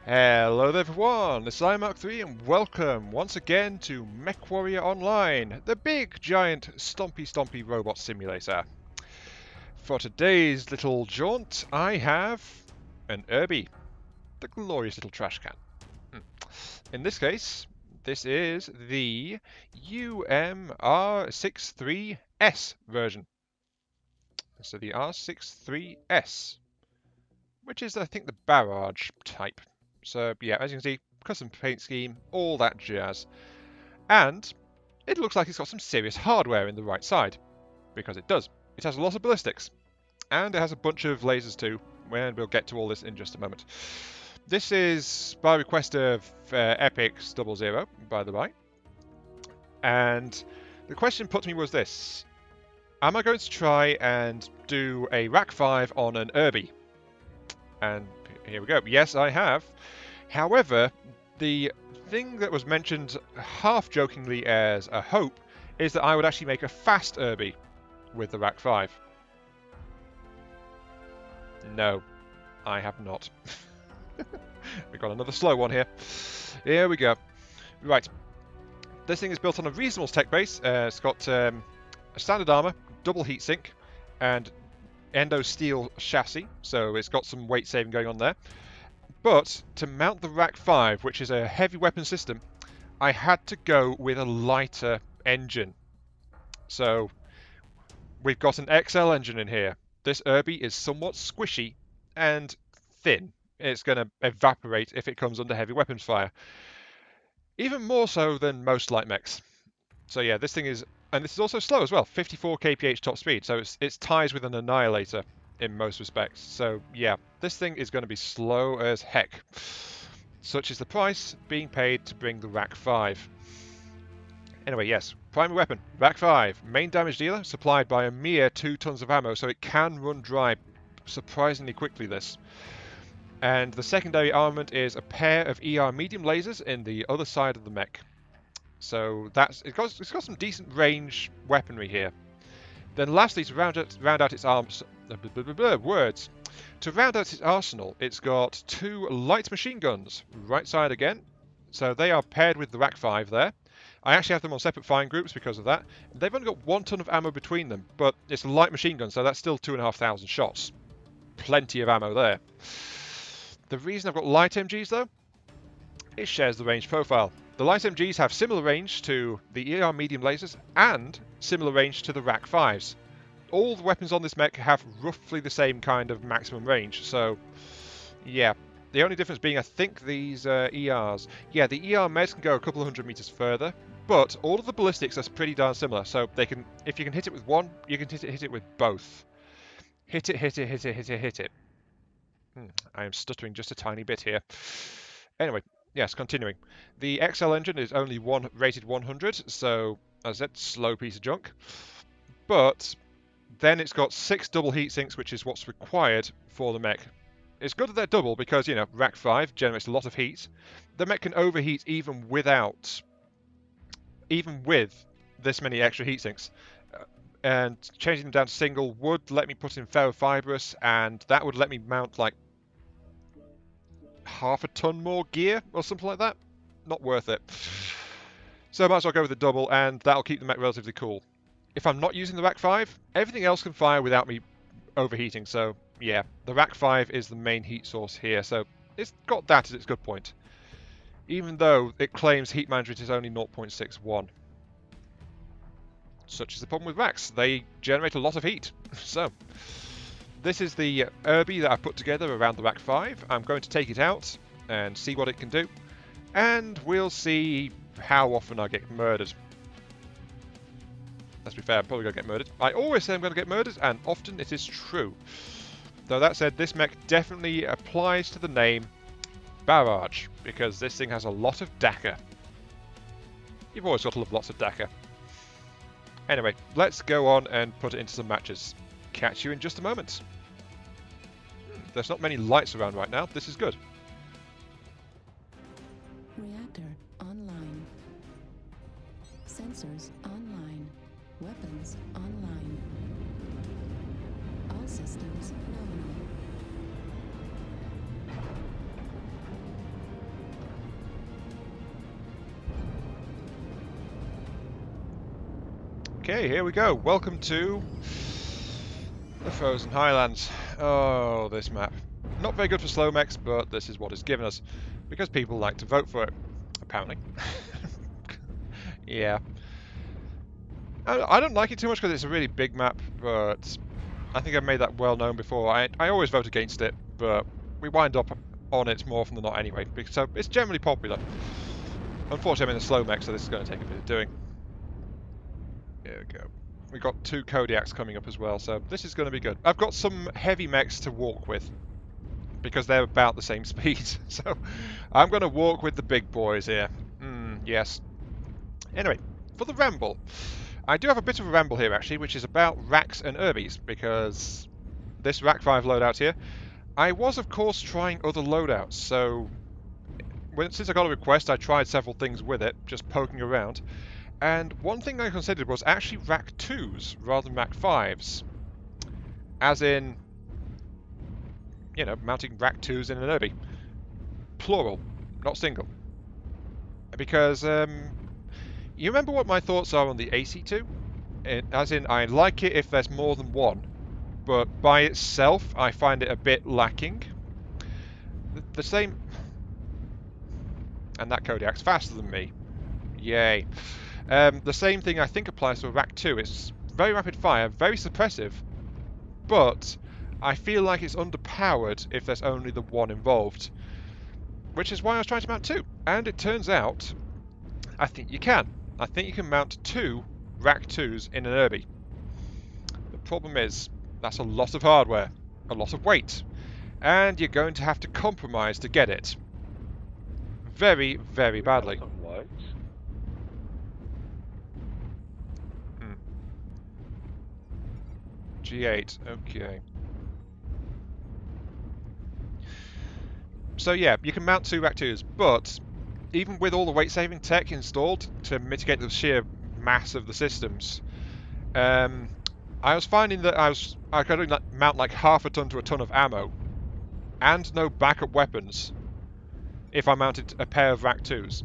Hello there everyone, this is UM-R63 and welcome once again to MechWarrior Online, the big giant stompy robot simulator. For today's little jaunt, I have an Urby, the glorious little trash can. In this case, this is the UM-R63S version. So the R63S, which is I think the barrage type. So yeah, as you can see, custom paint scheme, all that jazz. And it looks like it's got some serious hardware in the right side, because it does. It has a lot of ballistics, and it has a bunch of lasers too, and we'll get to all this in just a moment. This is by request of Epic00, by the way. And the question put to me was this: am I going to try and do a RAC5 on an Urby? And here we go. Yes, I have. However, the thing that was mentioned half-jokingly as a hope is that I would actually make a fast Urby with the RAC5. No, I have not. We've got another slow one here. Here we go. Right. This thing is built on a reasonable tech base. It's got a standard armor, double heatsink, and endo steel chassis, so it's got some weight saving going on there. But to mount the RAC5, which is a heavy weapon system, I had to go with a lighter engine. So we've got an XL engine in here. This Urby is somewhat squishy and thin. It's going to evaporate if it comes under heavy weapons fire. Even more so than most light mechs. So yeah, this thing is, and this is also slow as well, 54 kph top speed, so it's ties with an Annihilator in most respects. So yeah, this thing is going to be slow as heck. Such is the price being paid to bring the RAC5. Anyway, yes, primary weapon, RAC5, main damage dealer, supplied by a mere 2 tons of ammo, so it can run dry surprisingly quickly, this. And the secondary armament is a pair of ER medium lasers in the other side of the mech. So it's got some decent range weaponry here. Then lastly, to round out its arms, words. To round out its arsenal, it's got 2 light machine guns, right side again. So they are paired with the RAC5 there. I actually have them on separate firing groups because of that. They've only got 1 ton of ammo between them, but it's a light machine gun, so that's still 2,500 shots. Plenty of ammo there. The reason I've got light MGs though, it shares the range profile. The light MGs have similar range to the ER medium lasers and similar range to the RAC5s. All the weapons on this mech have roughly the same kind of maximum range, so yeah. The only difference being, I think, these ERs. Yeah, the ER meds can go a couple of 100 meters further, but all of the ballistics are pretty darn similar, so they can, if you can hit it with one, you can hit it with both. Hit it, hit it, hit it, hit it, hit it. I am stuttering just a tiny bit here. Anyway. Yes, continuing. The XL engine is only rated 100, so as I said, slow piece of junk. But then it's got 6 double heat sinks, which is what's required for the mech. It's good that they're double because, you know, RAC5 generates a lot of heat. The mech can overheat even with this many extra heat sinks. And changing them down to single would let me put in ferrofibrous, and that would let me mount like half a ton more gear or something like that. Not worth it. So I might as well go with the double, and that'll keep the mech relatively cool. If I'm not using the RAC5, everything else can fire without me overheating. So yeah, the RAC5 is the main heat source here. So it's got that as its good point. Even though it claims heat management is only 0.61. Such is the problem with RACs. They generate a lot of heat. So this is the Urby that I've put together around the RAC5. I'm going to take it out and see what it can do. And we'll see how often I get murdered. Let's be fair, I'm probably going to get murdered. I always say I'm going to get murdered, and often it is true. Though that said, this mech definitely applies to the name Barrage, because this thing has a lot of DACA. You've always got to love lots of DACA. Anyway, let's go on and put it into some matches. Catch you in just a moment. There's not many lights around right now. This is good. Reactor online. Sensors online. Weapons online. All systems nominal. Okay, here we go. Welcome to the Frozen Highlands. Oh, this map. Not very good for slow mechs, but this is what it's given us. Because people like to vote for it, apparently. Yeah. I don't like it too much because it's a really big map, but I think I've made that well known before. I always vote against it, but we wind up on it more often than not anyway, so it's generally popular. Unfortunately, I'm in a slow mech, so this is going to take a bit of doing. There we go. We've got 2 Kodiaks coming up as well, so this is going to be good. I've got some heavy mechs to walk with, because they're about the same speed, so I'm going to walk with the big boys here. Yes. Anyway, for the ramble. I do have a bit of a ramble here, actually, which is about RACs and Urbies, because this RAC5 loadout here, I was, of course, trying other loadouts, so since I got a request, I tried several things with it, just poking around, and one thing I considered was actually RAC2s rather than RAC5s, as in, you know, mounting RAC2s in an Urbie. Plural, not single. Because, you remember what my thoughts are on the AC2? As in, I like it if there's more than one, but by itself, I find it a bit lacking. The same... And that Kodiak's faster than me. Yay. The same thing I think applies to a RAC2. It's very rapid fire, very suppressive, but I feel like it's underpowered if there's only the one involved. Which is why I was trying to mount 2. And it turns out, I think you can. I think you can mount 2 RAC2s in an Urbie. The problem is, that's a lot of hardware, a lot of weight, and you're going to have to compromise to get it. Very, very badly. G8, okay. So yeah, you can mount 2 RAC2s, but even with all the weight-saving tech installed to mitigate the sheer mass of the systems, I was finding that I could only mount like half a ton to a ton of ammo, and no backup weapons, if I mounted a pair of RAC2s.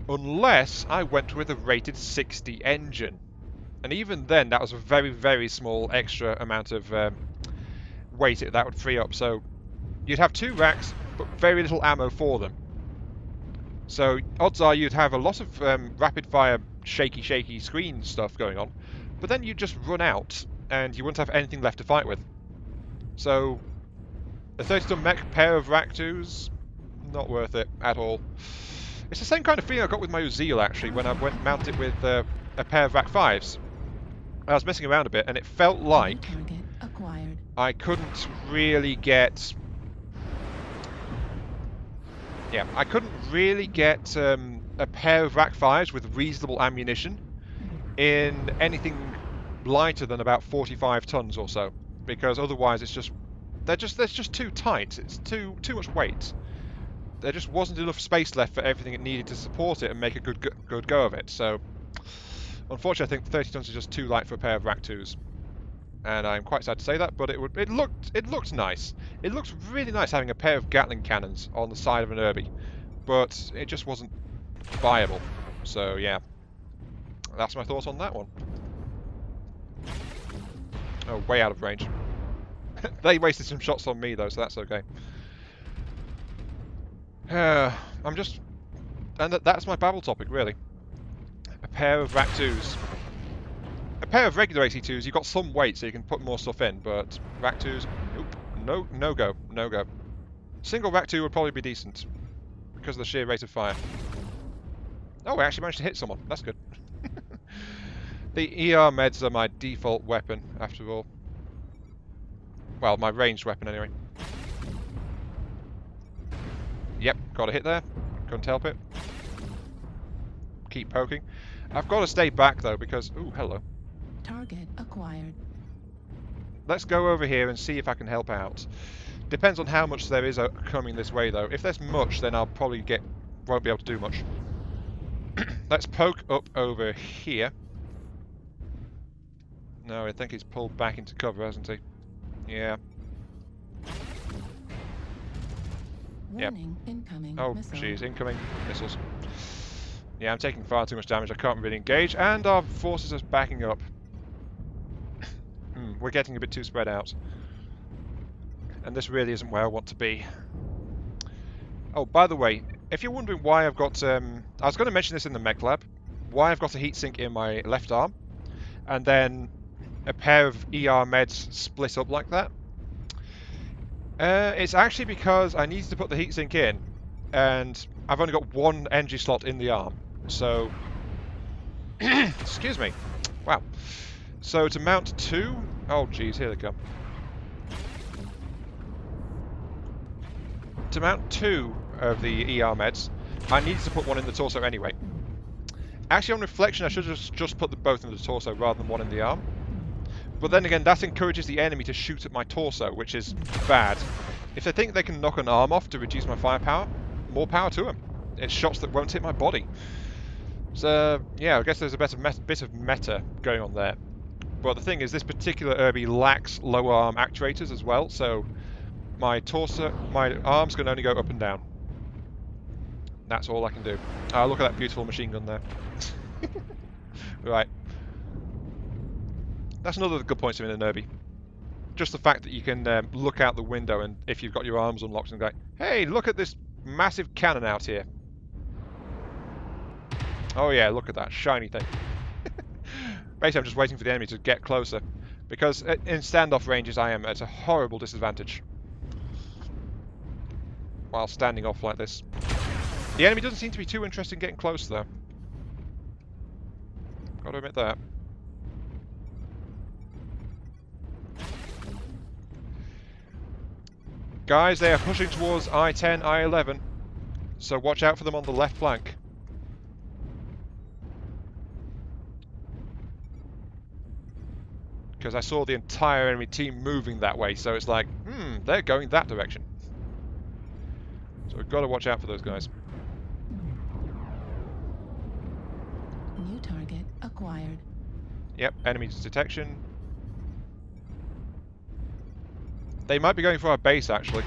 Unless I went with a rated 60 engine. And even then, that was a very, very small extra amount of weight that would free up. So you'd have 2 racks, but very little ammo for them. So odds are you'd have a lot of rapid-fire, shaky screen stuff going on, but then you'd just run out, and you wouldn't have anything left to fight with. So a 30-ton mech pair of RAC2s, not worth it at all. It's the same kind of feeling I got with my Uziel, actually, when I went mounted with a pair of RAC5s. I was messing around a bit, and it felt like I couldn't really get... Yeah, I couldn't really get a pair of RAC5s with reasonable ammunition in anything lighter than about 45 tons or so, because otherwise it's just... They're just too tight. It's too much weight. There just wasn't enough space left for everything it needed to support it and make a good go of it. So, unfortunately, I think 30 tons is just too light for a pair of RAC2s, and I'm quite sad to say that. But it looked nice. It looked really nice having a pair of Gatling cannons on the side of an Urbie, but it just wasn't viable. So yeah, that's my thoughts on that one. Oh, way out of range. They wasted some shots on me though, so that's okay. I'm just... And that's my babble topic, really. A pair of RAC2s. A pair of regular AC2s, you've got some weight so you can put more stuff in, but RAC2s, nope. No go. Single RAC2 would probably be decent, because of the sheer rate of fire. Oh, I actually managed to hit someone. That's good. The ER meds are my default weapon, after all. Well, my ranged weapon, anyway. Yep, got a hit there. Couldn't help it. Keep poking. I've got to stay back, though, because... Ooh, hello. Target acquired. Let's go over here and see if I can help out. Depends on how much there is coming this way, though. If there's much, then I'll probably won't be able to do much. Let's poke up over here. No, I think he's pulled back into cover, hasn't he? Yeah. Yep. Incoming Oh, missile. jeez, incoming missiles. Yeah, I'm taking far too much damage. I can't really engage, and our forces are backing up. We're getting a bit too spread out. And this really isn't where I want to be. Oh, by the way, if you're wondering why I've got... I was going to mention this in the mech lab. Why I've got a heatsink in my left arm. And then a pair of ER meds split up like that. It's actually because I needed to put the heatsink in. And I've only got one energy slot in the arm. So... Excuse me. Wow. So to mount two... Oh, geez, here they come. To mount two of the ER meds, I needed to put one in the torso anyway. Actually, on reflection, I should have just put them both in the torso rather than one in the arm. But then again, that encourages the enemy to shoot at my torso, which is bad. If they think they can knock an arm off to reduce my firepower, more power to them. It's shots that won't hit my body. So, yeah, I guess there's a bit of meta going on there. But the thing is, this particular Urby lacks lower arm actuators as well, so my arms can only go up and down. That's all I can do. Look at that beautiful machine gun there. Right. That's another good point in an Urby. Just the fact that you can look out the window, and if you've got your arms unlocked, and go, hey, look at this massive cannon out here. Oh yeah, look at that shiny thing. Basically, I'm just waiting for the enemy to get closer, because in standoff ranges I am at a horrible disadvantage while standing off like this. The enemy doesn't seem to be too interested in getting close, though. Got to admit that. Guys, they are pushing towards I-10, I-11, so watch out for them on the left flank. Because I saw the entire enemy team moving that way, so it's like, they're going that direction. So we've got to watch out for those guys. New target acquired. Yep, enemy detection. They might be going for our base, actually.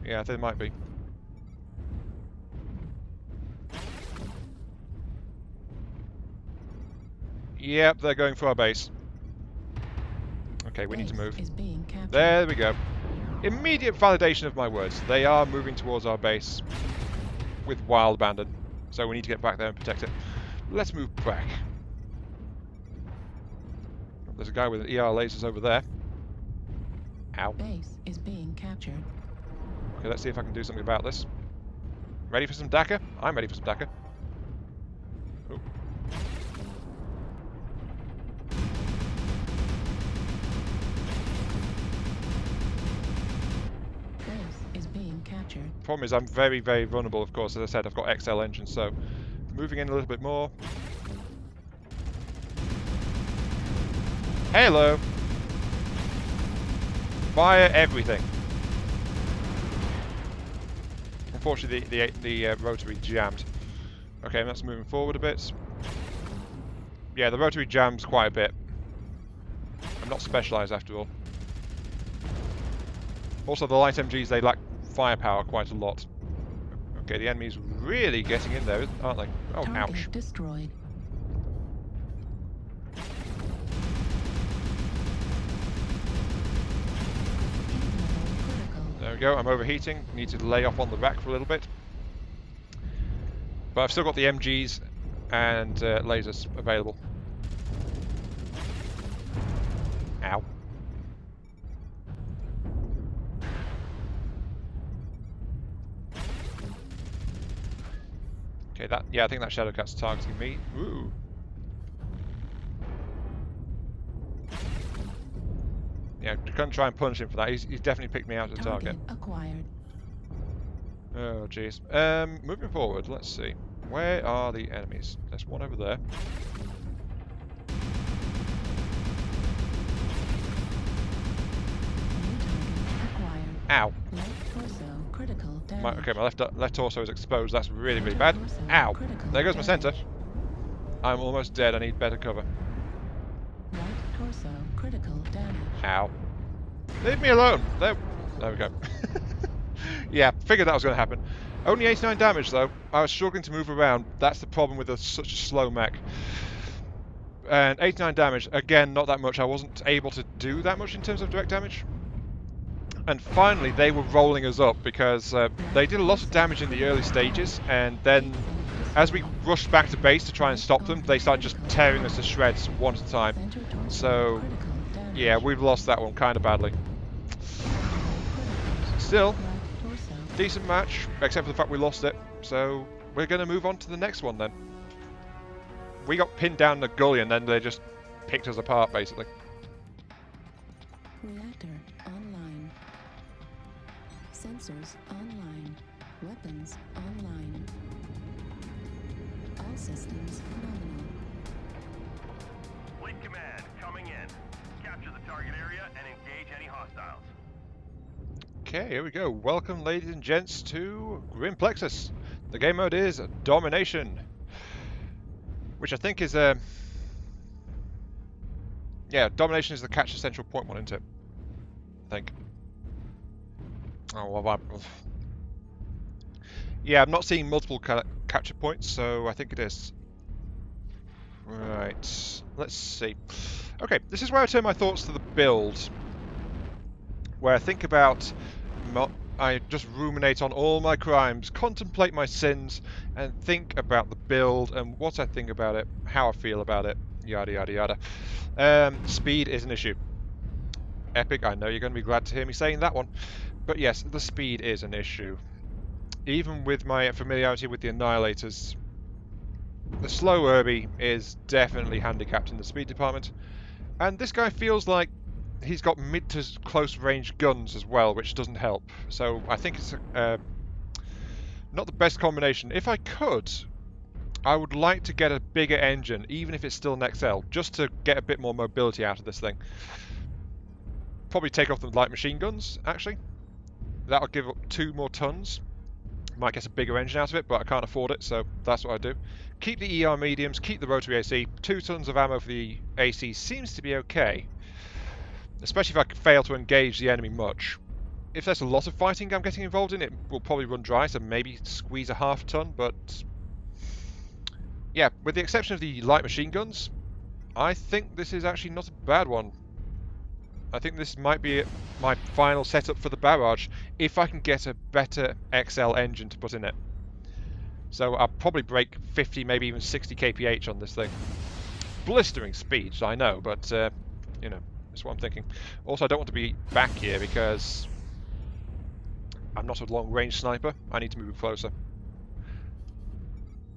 Yeah, they might be. Yep, they're going for our base. Okay, we need to move. There we go. Immediate validation of my words. They are moving towards our base with wild abandon. So we need to get back there and protect it. Let's move back. There's a guy with ER lasers over there. Ow. Base is being captured. Okay, let's see if I can do something about this. Ready for some DACA? I'm ready for some DACA. Oh. Base is being captured. Problem is I'm very, very vulnerable, of course. As I said, I've got XL engines, so moving in a little bit more. Hello! Fire everything. Unfortunately, the rotary jammed. Okay, that's moving forward a bit. Yeah, the rotary jams quite a bit. I'm not specialised after all. Also, the light MGs, they lack firepower quite a lot. Okay, the enemy's really getting in there, aren't they? Oh, Target ouch. Destroyed. There we go, I'm overheating. Need to lay off on the rack for a little bit. But I've still got the MGs and lasers available. Ow. Okay, I think that Shadowcat's targeting me. Ooh. Yeah, I couldn't try and punish him for that. He's definitely picked me out as a target. Acquired. Oh, jeez. Moving forward, let's see. Where are the enemies? There's one over there. Ow. Left torso critical damage. Okay, my left torso is exposed. That's really, really bad. Ow. There goes my center. I'm almost dead. I need better cover. Right torso critical damage. Ow. Leave me alone. There we go. Yeah, figured that was going to happen. Only 89 damage though. I was struggling to move around. That's the problem with such a slow mech. And 89 damage, again, not that much. I wasn't able to do that much in terms of direct damage. And finally, they were rolling us up because they did a lot of damage in the early stages, and then as we rushed back to base to try and stop them, they started just tearing us to shreds one at a time. So, yeah, we've lost that one kind of badly. Still, decent match, except for the fact we lost it. So, we're going to move on to the next one then. We got pinned down in the gully and then they just picked us apart, basically. Reactor online. Sensors online. Weapons online. All systems nominal. Fleet command coming in. Capture the target area and engage any hostiles. Okay, here we go. Welcome, ladies and gents, to Grim Plexus. The game mode is Domination, which I think is yeah, Domination is the capture central point one, isn't it? I think. Oh, well, yeah, I'm not seeing multiple capture points, so I think it is. Right, let's see. Okay, this is where I turn my thoughts to the build, where I think about, I just ruminate on all my crimes, contemplate my sins, and think about the build and what I think about it, how I feel about it, yada yada yada. Speed is an issue. Epic, I know you're going to be glad to hear me saying that one. But yes, the speed is an issue. Even with my familiarity with the Annihilators, the slow Irby is definitely handicapped in the speed department. And this guy feels like he's got mid to close range guns as well, which doesn't help. So I think it's not the best combination. If I could, I would like to get a bigger engine, even if it's still an XL, just to get a bit more mobility out of this thing. Probably take off the light machine guns, actually. That'll give up 2 more tons. Might get a bigger engine out of it, but I can't afford it, so that's what I do. Keep the ER mediums, keep the rotary AC. 2 tons of ammo for the AC seems to be okay. Especially if I fail to engage the enemy much. If there's a lot of fighting I'm getting involved in, it will probably run dry, so maybe squeeze a half ton, but yeah, with the exception of the light machine guns, I think this is actually not a bad one. I think this might be my final setup for the barrage, if I can get a better XL engine to put in it. So I'll probably break 50, maybe even 60 kph on this thing. Blistering speeds, I know, but you know, that's what I'm thinking. Also, I don't want to be back here because I'm not a long-range sniper. I need to move closer.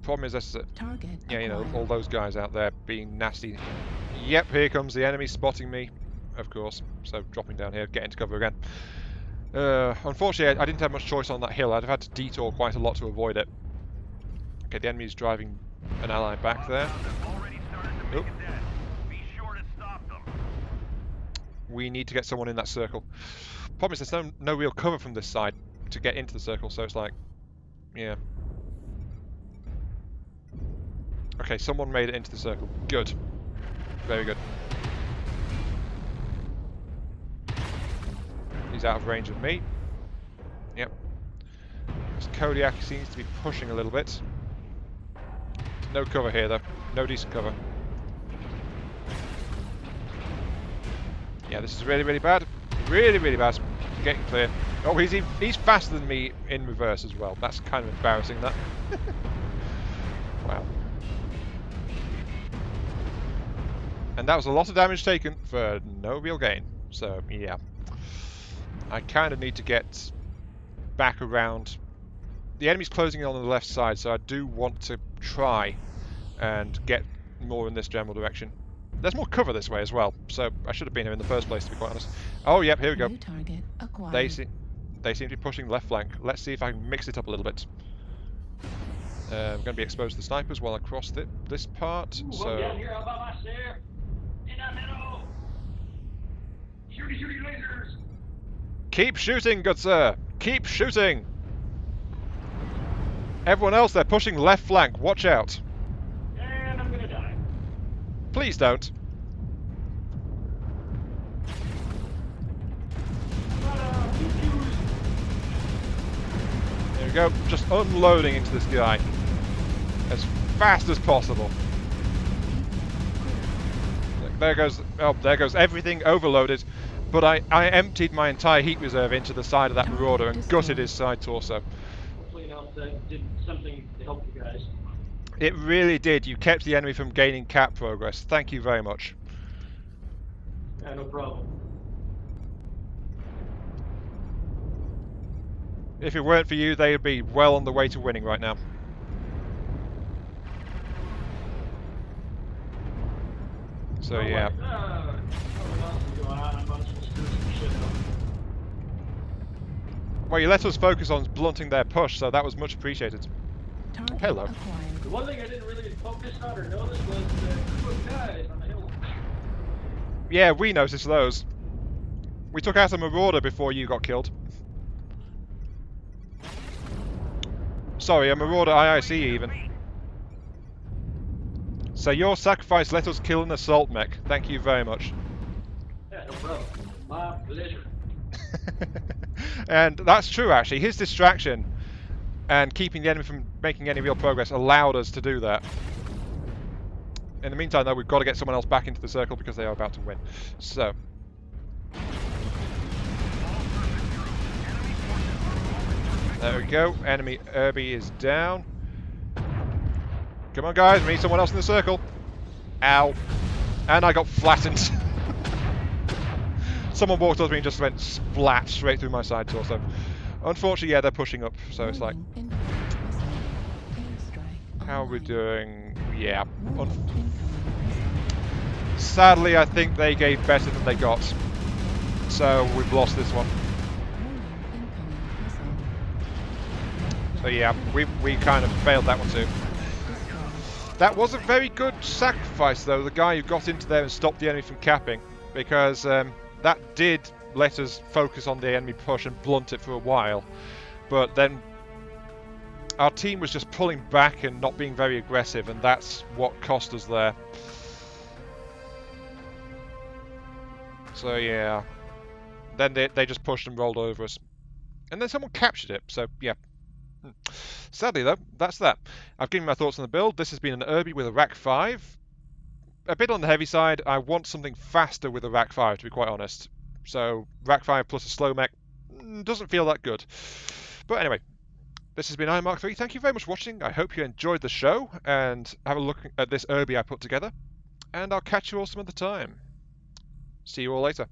Problem is, this, yeah, you know, all those guys out there being nasty. Yep, here comes the enemy spotting me, of course. So dropping down here, getting to cover again. Unfortunately, I didn't have much choice on that hill. I'd have had to detour quite a lot to avoid it. Okay, the enemy's driving an ally back there. Nope. We need to get someone in that circle. Problem is, there's no real cover from this side to get into the circle, so it's like, yeah. Okay, someone made it into the circle. Good. Very good. He's out of range of me. Yep. This Kodiak seems to be pushing a little bit. No cover here, though. No decent cover. Yeah, this is really, really bad. Really, really bad. Getting clear. Oh, he's faster than me in reverse as well. That's kind of embarrassing, that. Wow. And that was a lot of damage taken for no real gain. So, yeah. I kind of need to get back around. The enemy's closing in on the left side, so I do want to try and get more in this general direction. There's more cover this way as well, so I should have been here in the first place, to be quite honest. Oh, yep, here we go. They seem to be pushing left flank. Let's see if I can mix it up a little bit. I'm going to be exposed to the snipers while I cross this part. Ooh, so I'm down here all by myself. In the middle. Shooty, shooty lasers. Keep shooting, good sir. Keep shooting. Everyone else, they're pushing left flank. Watch out. And I'm gonna die. Please don't. There we go. Just unloading into this guy as fast as possible. There goes, oh, there goes everything overloaded. But I emptied my entire heat reserve into the side of that Marauder and gutted his side torso. Hopefully, that did something to help you guys. It really did. You kept the enemy from gaining cap progress. Thank you very much. Yeah, no problem. If it weren't for you, they would be well on the way to winning right now. So yeah. Well, you let us focus on blunting their push, so that was much appreciated. Target Hello. acquired. The one thing I didn't really focus on or notice was the group of guys on the hill. Yeah, we noticed those. We took out a Marauder before you got killed. Sorry, a Marauder IIC even. So your sacrifice let us kill an assault mech. Thank you very much. Yeah, no problem. My pleasure. And that's true, actually. His distraction and keeping the enemy from making any real progress allowed us to do that. In the meantime, though, we've got to get someone else back into the circle because they are about to win. So. There we go. Enemy Irby is down. Come on, guys. We need someone else in the circle. Ow. And I got flattened. Someone walked up to me and just went splat straight through my side torso. Unfortunately, yeah, they're pushing up, so it's like... How are we doing? Yeah. Sadly, I think they gave better than they got. So we've lost this one. So yeah, we kind of failed that one too. That was a very good sacrifice though, the guy who got into there and stopped the enemy from capping. Because that did let us focus on the enemy push and blunt it for a while. But then our team was just pulling back and not being very aggressive, and that's what cost us there. So yeah. Then they just pushed and rolled over us. And then someone captured it, so yeah. Sadly though, that's that. I've given my thoughts on the build. This has been an Irby with a RAC5. A bit on the heavy side. I want something faster with a RAC5, to be quite honest. So RAC5 plus a slow mech doesn't feel that good. But anyway, this has been UM-R63. Thank you very much for watching. I hope you enjoyed the show and have a look at this Irby I put together. And I'll catch you all some other time. See you all later.